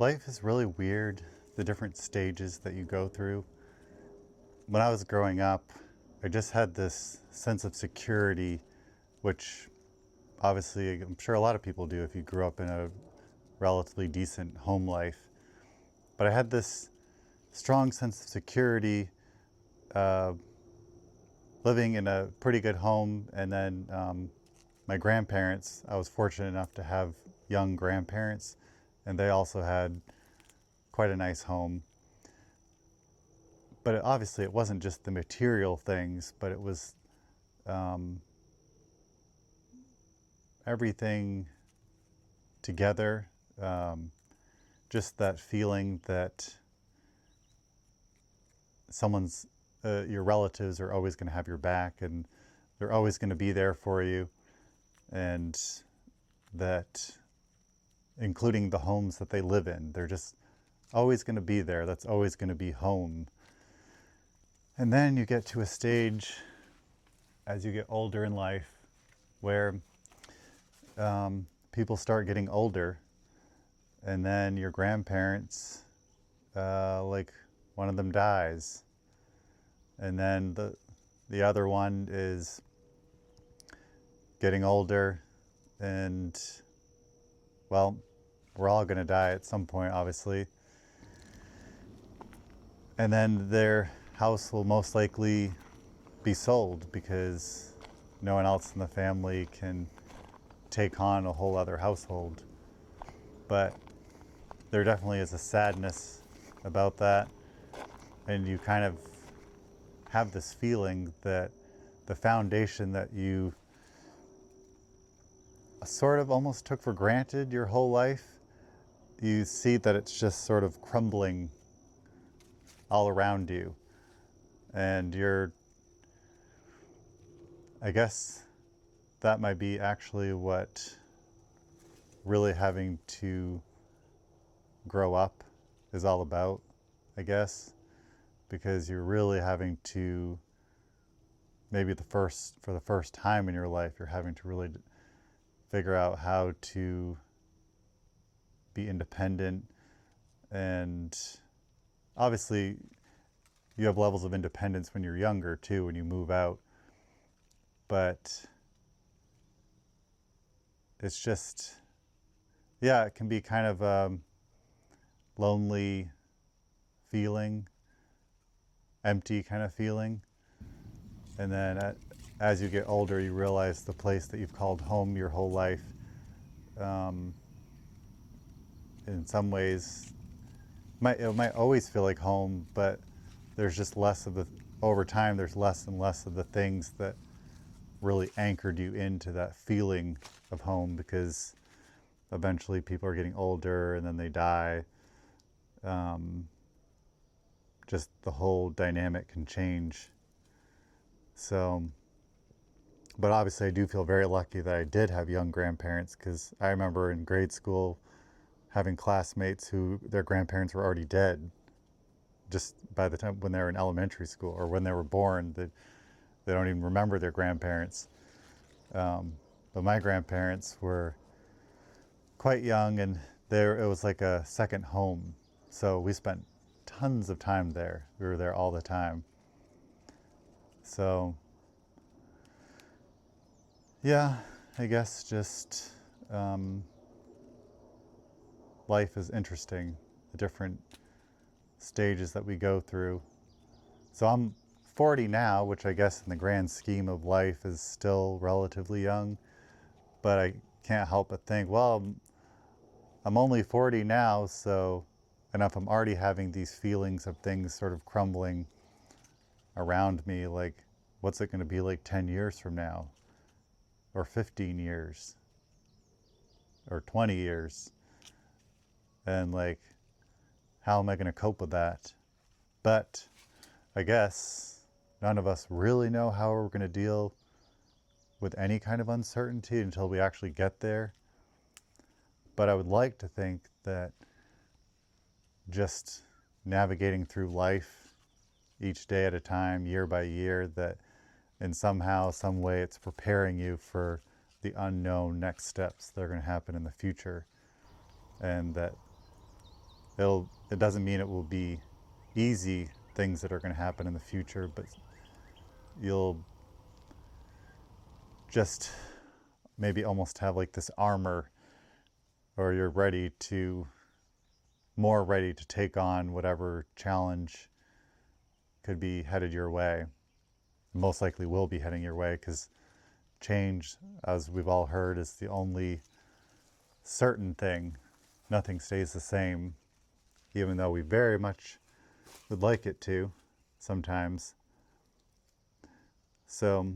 Life is really weird, the different stages that you go through. When I was growing up, I just had this sense of security, which obviously I'm sure a lot of people do if you grew up in a relatively decent home life. But I had this strong sense of security uh, living in a pretty good home. And then my grandparents, I was fortunate enough to have young grandparents, and they also had quite a nice home. But obviously, it wasn't just the material things, but it was um, everything together. Um, just that feeling that someone's, your relatives are always going to have your back and they're always going to be there for you. And that, including the homes that they live in, they're just always going to be there. That's always going to be home. And then you get to a stage as you get older in life where people start getting older, and then your grandparents, like one of them dies, and then the other one is getting older, and well, we're all going to die at some point, obviously. And then their house will most likely be sold because no one else in the family can take on a whole other household. But there definitely is a sadness about that. And you kind of have this feeling that the foundation that you sort of almost took for granted your whole life, you see that it's just sort of crumbling all around you. And I guess that might be actually what really having to grow up is all about, I guess, because you're really having to, maybe for the first time in your life, you're having to really figure out how to be independent. And obviously, you have levels of independence when you're younger too, when you move out. But it's just, yeah, it can be kind of a lonely feeling, empty kind of feeling. And then as you get older, you realize the place that you've called home your whole life, um, in some ways, it might always feel like home, but there's just less of the, over time, there's less and less of the things that really anchored you into that feeling of home, because eventually people are getting older and then they die. Um, just the whole dynamic can change. So, but obviously, I do feel very lucky that I did have young grandparents, because I remember in grade school having classmates who their grandparents were already dead just by the time when they were in elementary school, or when they were born. They don't even remember their grandparents. But my grandparents were quite young, and there it was like a second home. So we spent tons of time there. We were there all the time. So yeah, I guess just life is interesting, the different stages that we go through. So I'm 40 now, which I guess in the grand scheme of life is still relatively young. But I can't help but think, well, I'm only 40 now, so, and if I'm already having these feelings of things sort of crumbling around me, like, what's it going to be like 10 years from now? Or 15 years? Or 20 years? And like, how am I going to cope with that? But I guess none of us really know how we're going to deal with any kind of uncertainty until we actually get there. But I would like to think that just navigating through life each day at a time, year by year, that in somehow, some way, it's preparing you for the unknown next steps that are going to happen in the future. And that It doesn't mean it will be easy things that are going to happen in the future, but you'll just maybe almost have like this armor, or you're more ready to take on whatever challenge could be headed your way. Most likely will be heading your way, because change, as we've all heard, is the only certain thing. Nothing stays the same, even though we very much would like it to sometimes. So,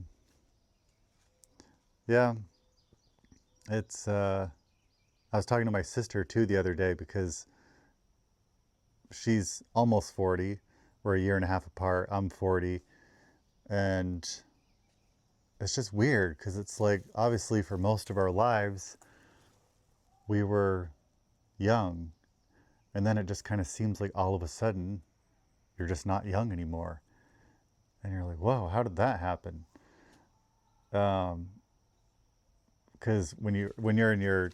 yeah, I was talking to my sister too the other day, because she's almost 40. We're a year and a half apart. I'm 40. And it's just weird, because it's like, obviously, for most of our lives, we were young. And then it just kind of seems like all of a sudden, you're just not young anymore. And you're like, whoa, how did that happen? Because when you're in your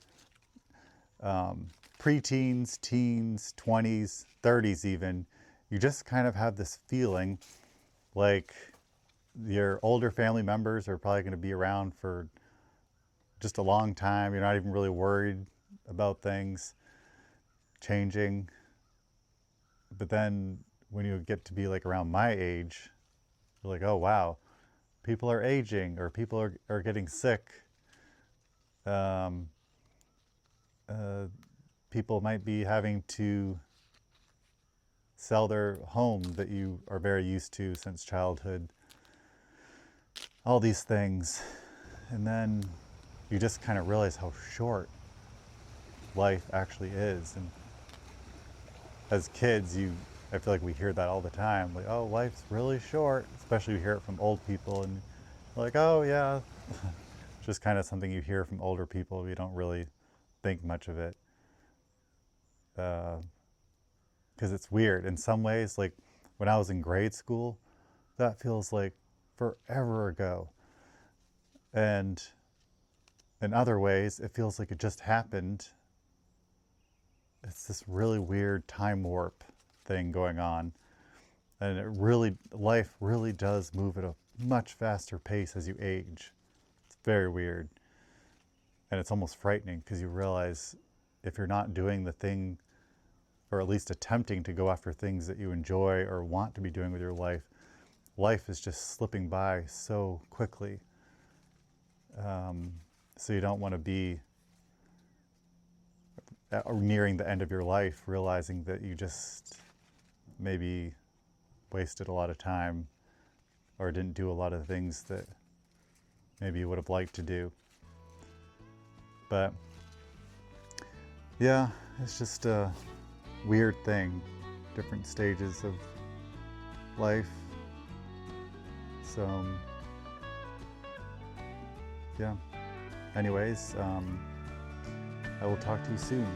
preteens, teens, 20s, 30s even, you just kind of have this feeling like your older family members are probably going to be around for just a long time. You're not even really worried about things changing. But then when you get to be like around my age, you're like, oh wow, people are aging, or people are getting sick. Um, uh, People might be having to sell their home that you are very used to since childhood. All these things. And then you just kind of realize how short life actually is. And as kids, I feel like we hear that all the time, like, oh, life's really short. Especially you hear it from old people, and you're like, oh yeah. Just kind of something you hear from older people. You don't really think much of it, because it's weird in some ways. Like when I was in grade school, that feels like forever ago, and in other ways, it feels like it just happened. It's this really weird time warp thing going on. And life really does move at a much faster pace as you age. It's very weird. And it's almost frightening, because you realize if you're not doing the thing, or at least attempting to go after things that you enjoy or want to be doing with your life, life is just slipping by so quickly. So you don't want to be nearing the end of your life realizing that you just maybe wasted a lot of time, or didn't do a lot of things that maybe you would have liked to do. But yeah, it's just a weird thing. Different stages of life. So yeah. Anyways, I will talk to you soon.